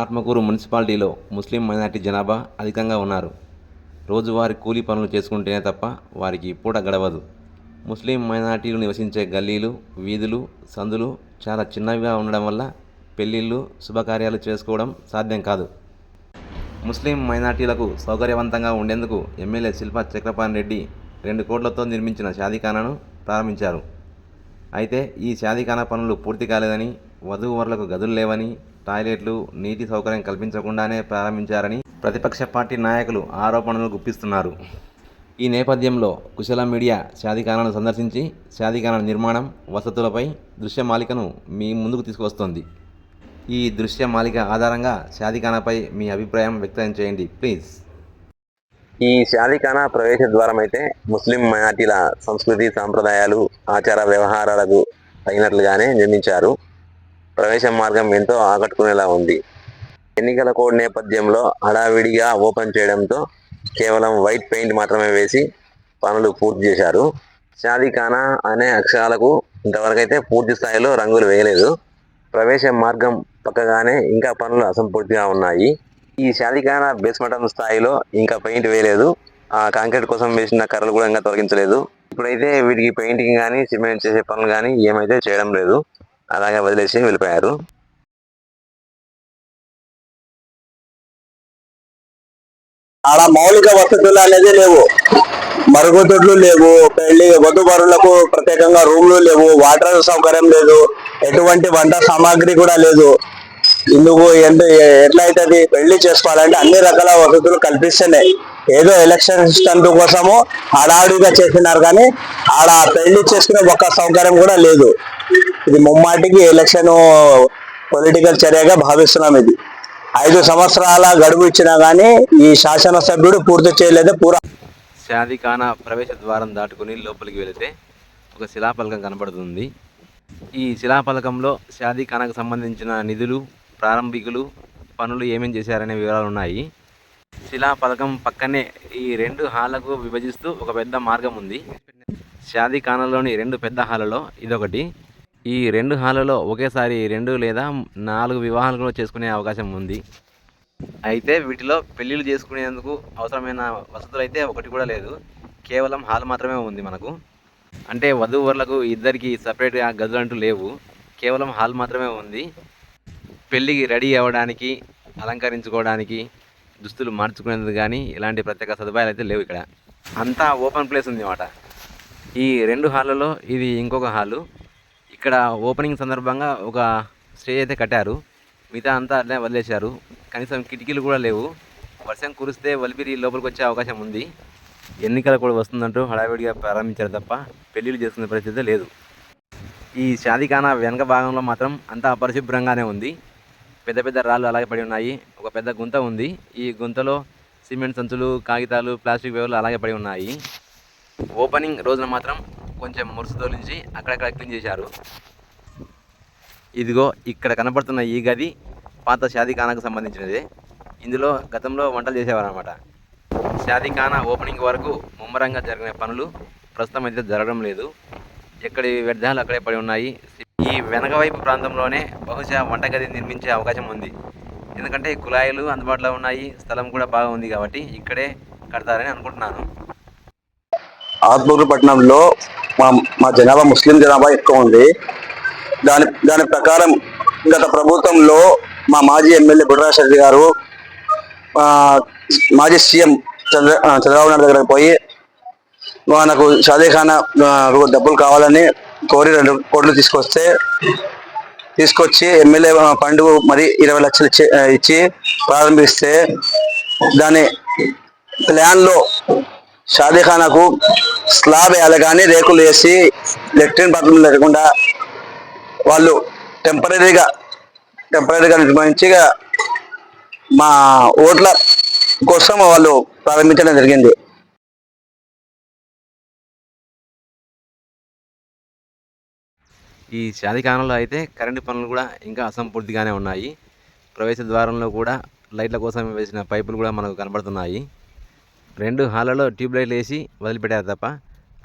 ఆత్మకూరు మున్సిపాలిటీలో ముస్లిం మైనార్టీ జనాభా అధికంగా ఉన్నారు. రోజువారీ కూలీ పనులు చేసుకుంటేనే తప్ప వారికి పూట గడవదు. ముస్లిం మైనార్టీలు నివసించే గల్లీలు, వీధులు, సందులు చాలా చిన్నవిగా ఉండడం వల్ల పెళ్లిళ్ళు, శుభకార్యాలు చేసుకోవడం సాధ్యం కాదు. ముస్లిం మైనార్టీలకు సౌకర్యవంతంగా ఉండేందుకు ఎమ్మెల్యే శిల్పా చక్రపాణి రెడ్డి 2 కోట్లతో నిర్మించిన షాదీఖానాను ప్రారంభించారు. అయితే ఈ షాదీఖానా పనులు పూర్తి కాలేదని, వధూవరులకు గదులు లేవని, టాయిలెట్లు, నీటి సౌకర్యం కల్పించకుండానే ప్రారంభించారని ప్రతిపక్ష పార్టీ నాయకులు ఆరోపణలు గుప్పిస్తున్నారు. ఈ నేపథ్యంలో కుశల మీడియా షాదీఖానాను సందర్శించి షాదీఖానా నిర్మాణం, వసతులపై దృశ్యమాలికను మీ ముందుకు తీసుకువస్తోంది. ఈ దృశ్యమాలిక ఆధారంగా షాదీఖానాపై మీ అభిప్రాయం వ్యక్తం చేయండి ప్లీజ్. ఈ షాదీఖానా ప్రవేశ ద్వారం అయితే ముస్లిం మైనార్టీల సంస్కృతి, సాంప్రదాయాలు, ఆచార వ్యవహారాలకు తగినట్లుగానే నిర్మించారు. ప్రవేశ మార్గం ఎంతో ఆకట్టుకునేలా ఉంది. ఎన్నికల కోడ్ నేపథ్యంలో హడావిడిగా ఓపెన్ చేయడంతో కేవలం వైట్ పెయింట్ మాత్రమే వేసి పనులు పూర్తి చేశారు. షాదీఖానా అనే అక్షరాలకు ఇంతవరకైతే పూర్తి స్థాయిలో రంగులు వేయలేదు. ప్రవేశ మార్గం పక్కగానే ఇంకా పనులు అసంపూర్తిగా ఉన్నాయి. ఈ షాదీఖానా బేస్మెంట్ స్థాయిలో ఇంకా పెయింట్ వేయలేదు. ఆ కాంక్రీట్ కోసం వేసిన కర్రలు కూడా ఇంకా తొలగించలేదు. ఇప్పుడైతే వీటికి పెయింటింగ్ కానీ, సిమెంట్ చేసే పనులు కానీ ఏమైతే చేయడం లేదు. అలాగే వదిలేసి వెళ్ళిపోయారు. ఆడ మౌలిక వసతులు అనేది లేవు. మరుగుదొడ్లు లేవు, పెళ్లి వధువరులకు ప్రత్యేకంగా రూమ్లు లేవు, వాటర్ సౌకర్యం లేదు, ఎటువంటి వంట సామాగ్రి కూడా లేదు. ఇందుకు ఎట్లయితుంది? పెళ్లి చేసుకోవాలంటే అన్ని రకాల వసతులు కల్పిస్తున్నాయి. ఏదో ఎలక్షన్ స్టంట్ కోసము హడావుడిగా చేస్తున్నారు, కానీ ఆడ పెళ్లి చేసుకునే ఒక్క సౌకర్యం కూడా లేదు. ఇది ముమ్మాటికి ఎలక్షన్ పొలిటికల్ చర్యగా భావిస్తున్నాం. ఇది 5 సంవత్సరాల గడువు ఇచ్చినా కానీ ఈ శాసనసభ్యుడు పూర్తి చేయలేదు. షాదీఖానా ప్రవేశ ద్వారం దాటుకుని లోపలికి వెళితే ఒక శిలాఫలకం కనబడుతుంది. ఈ శిలాఫలకంలో షాదీఖానాకు సంబంధించిన నిధులు, ప్రారంభికులు, పనులు ఏమేమి చేశారనే వివరాలు ఉన్నాయి. శిలాఫలకం పక్కనే ఈ 2 హాళ్లకు విభజిస్తూ ఒక పెద్ద మార్గం ఉంది. షాదీఖానాలోని 2 పెద్ద హాళ్లలో ఇదొకటి. ఈ 2 హాళ్లలో ఒకేసారి 2 లేదా 4 వివాహాలు కూడా చేసుకునే అవకాశం ఉంది. అయితే వీటిలో పెళ్ళిళ్ళు చేసుకునేందుకు అవసరమైన వసతులు అయితే ఒకటి కూడా లేదు. కేవలం హాల్ మాత్రమే ఉంది మనకు. అంటే వధూవరులకు ఇద్దరికి సపరేట్గా గదులు అంటూ లేవు. కేవలం హాల్ మాత్రమే ఉంది. పెళ్ళికి రెడీ అవ్వడానికి, అలంకరించుకోవడానికి, దుస్తులు మార్చుకునేందుకు కానీ ఇలాంటి ప్రత్యేక సదుపాయాలు అయితే లేవు. ఇక్కడ అంతా ఓపెన్ ప్లేస్ ఉంది అన్నమాట. ఈ 2 హాళ్ళలో ఇది ఇంకొక హాలు. ఇక్కడ ఓపెనింగ్ సందర్భంగా ఒక స్టేజ్ అయితే కట్టారు. మిగతా అంతా అట్లనే వదిలేశారు. కనీసం కిటికీలు కూడా లేవు. వర్షం కురిస్తే వలిపిరి లోపలికి వచ్చే అవకాశం ఉంది. ఎన్నికలు కూడా వస్తుందంటూ హడావిడిగా ప్రారంభించారు తప్ప పెళ్ళిళ్ళు చేసుకునే పరిస్థితి లేదు. ఈ షాదీఖానా వెనక భాగంలో మాత్రం అంతా అపరిశుభ్రంగానే ఉంది. పెద్ద పెద్ద రాళ్ళు అలాగే పడి ఉన్నాయి. ఒక పెద్ద గుంత ఉంది. ఈ గుంతలో సిమెంట్ సంచులు, కాగితాలు, ప్లాస్టిక్ వేవులు అలాగే పడి ఉన్నాయి. ఓపెనింగ్ రోజున మాత్రం కొంచెం మురుసు తోలించి అక్కడక్కడ క్లీన్ చేశారు. ఇదిగో ఇక్కడ కనబడుతున్న ఈ గది పాత షాదీఖానాకు సంబంధించినదే. ఇందులో గతంలో వంటలు చేసేవారు అన్నమాట. షాదీఖానా ఓపెనింగ్ వరకు ముమ్మరంగా జరిగిన పనులు ప్రస్తుతం అయితే జరగడం లేదు. ఎక్కడి వ్యర్థాలు అక్కడే పడి ఉన్నాయి. ఈ వెనక వైపు ప్రాంతంలోనే బహుశా వంటగది నిర్మించే అవకాశం ఉంది. ఎందుకంటే కుళాయిలు అందుబాటులో ఉన్నాయి, స్థలం కూడా బాగా ఉంది కాబట్టి ఇక్కడే కడతారని అనుకుంటున్నాను. ఆత్మకూరు పట్టణంలో మా జనాభా ముస్లిం జనాభా ఎక్కువ ఉంది. దాని ప్రకారం గత ప్రభుత్వంలో మా మాజీ ఎమ్మెల్యే బుర్రా శెట్టి గారు మాజీ సీఎం చంద్రబాబు నాయుడు దగ్గరకు పోయి మనకు షాదీఖానా డబ్బులు కావాలని కోరి 2 కోట్లు తీసుకొచ్చి ఎమ్మెల్యే ఫండ్ మరి 20 లక్షలు ఇచ్చి ప్రారంభిస్తే దాని ప్లాన్లో షాదీఖానాకు స్లాబ్ వేయాలి, కానీ రేకులు వేసి లెట్రిన్ బాత్రూమ్ లేకుండా వాళ్ళు టెంపరీగా నిర్మించి మా ఓట్ల కోసం వాళ్ళు ప్రారంభించడం జరిగింది. ఈ షాదీఖానాలో అయితే కరెంటు పనులు కూడా ఇంకా అసంపూర్తిగానే ఉన్నాయి. ప్రవేశ ద్వారంలో కూడా లైట్ల కోసం వేసిన పైపులు కూడా మనకు కనబడుతున్నాయి. 2 హాళ్లలో ట్యూబ్ లైట్లు వేసి వదిలిపెట్టారు తప్ప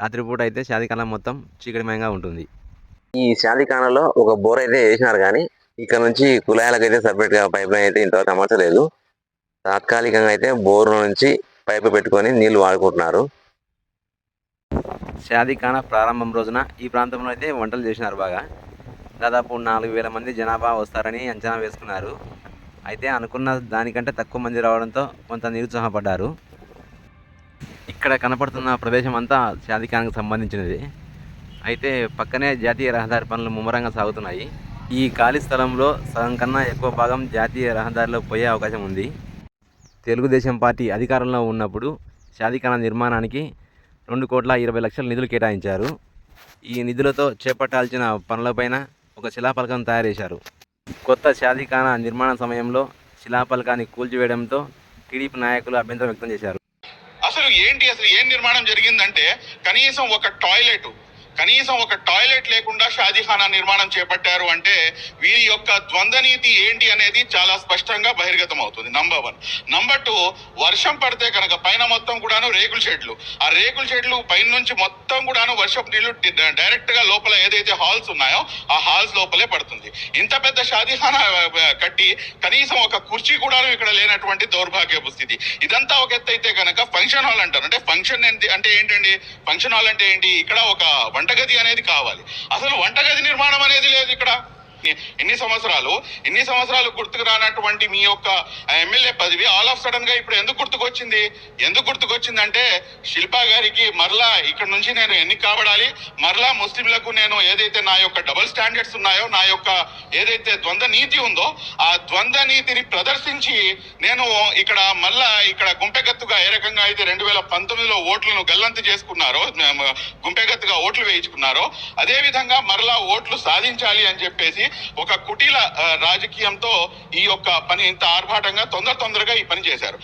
రాత్రిపూట అయితే షాదీఖానా మొత్తం చీకటిమయంగా ఉంటుంది. ఈ షాదీఖానాలో ఒక బోర్ అయితే వేసినారు, కానీ ఇక్కడ నుంచి కుళాయిలకైతే సపరేట్గా పైప్ లైన్ అయితే ఇంతవరకు అమర్చలేదు. తాత్కాలికంగా అయితే బోరు నుంచి పైపు పెట్టుకొని నీళ్లు వాడుకుంటున్నారు. షాదీఖానా ప్రారంభం రోజున ఈ ప్రాంతంలో అయితే వంటలు చేసినారు బాగా. దాదాపు 4000 మంది జనాభా వస్తారని అంచనా వేసుకున్నారు. అయితే అనుకున్న దానికంటే తక్కువ మంది రావడంతో కొంత నిరుత్సాహపడ్డారు. ఇక్కడ కనపడుతున్న ప్రదేశం అంతా షాదీఖానాకు సంబంధించినది. అయితే పక్కనే జాతీయ రహదారి పనులు ముమ్మరంగా సాగుతున్నాయి. ఈ ఖాళీ స్థలంలో సగం కన్నా ఎక్కువ భాగం జాతీయ రహదారిలో పోయే అవకాశం ఉంది. తెలుగుదేశం పార్టీ అధికారంలో ఉన్నప్పుడు షాదీఖానా నిర్మాణానికి 2,20,00,000 నిధులు కేటాయించారు. ఈ నిధులతో చేపట్టాల్సిన పనులపైన ఒక శిలాఫలకం తయారు చేశారు. కొత్త షాదీఖానా నిర్మాణ సమయంలో శిలాఫలకాన్ని కూల్చివేయడంతో టీడీపీ నాయకులు అభ్యంతరం వ్యక్తం చేశారు. అసలు ఏం నిర్మాణం జరిగిందంటే కనీసం ఒక టాయిలెట్ లేకుండా షాదీఖానా నిర్మాణం చేపట్టారు అంటే వీరి యొక్క ద్వంద్వ నీతి ఏంటి అనేది చాలా స్పష్టంగా బహిర్గతం అవుతుంది. నంబర్ 1. నంబర్ 2, వర్షం పడితే కనుక పైన మొత్తం కూడాను రేకుల షెడ్లు, ఆ రేకుల షెడ్లు పైన నుంచి మొత్తం కూడాను వర్షపు నీళ్లు డైరెక్ట్ గా లోపల ఏదైతే హాల్స్ ఉన్నాయో ఆ హాల్స్ లోపలే పడుతుంది. ఇంత పెద్ద షాదీఖానా కట్టి కనీసం ఒక కుర్చీ కూడాను ఇక్కడ లేనటువంటి దౌర్భాగ్యపు స్థితి. ఇదంతా ఒక ఎత్తు అయితే కనుక ఫంక్షన్ హాల్ అంటారు. అంటే ఫంక్షన్ అంటే ఏంటండి? ఫంక్షన్ హాల్ అంటే ఏంటి? ఇక్కడ ఒక వంటగది అనేది కావాలి. అసలు వంటగది నిర్మాణం అనేది లేదు ఇక్కడ. ఇన్ని సంవత్సరాలు గుర్తుకు రానటువంటి మీ యొక్క ఎమ్మెల్యే పదవి ఆల్ ఆఫ్ సడన్ గా ఇప్పుడు ఎందుకు గుర్తుకొచ్చిందంటే శిల్పా గారికి మరలా ఇక్కడ నుంచి నేను ఎన్నిక కాబడాలి, మరలా ముస్లింలకు నేను ఏదైతే నా యొక్క డబుల్ స్టాండర్డ్స్ ఉన్నాయో, నా యొక్క ఏదైతే ద్వంద్వ నీతి ఉందో ఆ ద్వంద్వ నీతిని ప్రదర్శించి నేను ఇక్కడ గుంపెగత్తుగా ఏ రకంగా అయితే 2019లో ఓట్లను గల్లంతు చేసుకున్నారో, గుంపెగత్తుగా ఓట్లు వేయించుకున్నారో, అదే విధంగా మరలా ఓట్లు సాధించాలి అని చెప్పేసి ఒక కుటీల రాజకీయంతో ఈ యొక్క పని ఇంత ఆర్భాటంగా తొందరగా ఈ పని చేశారు.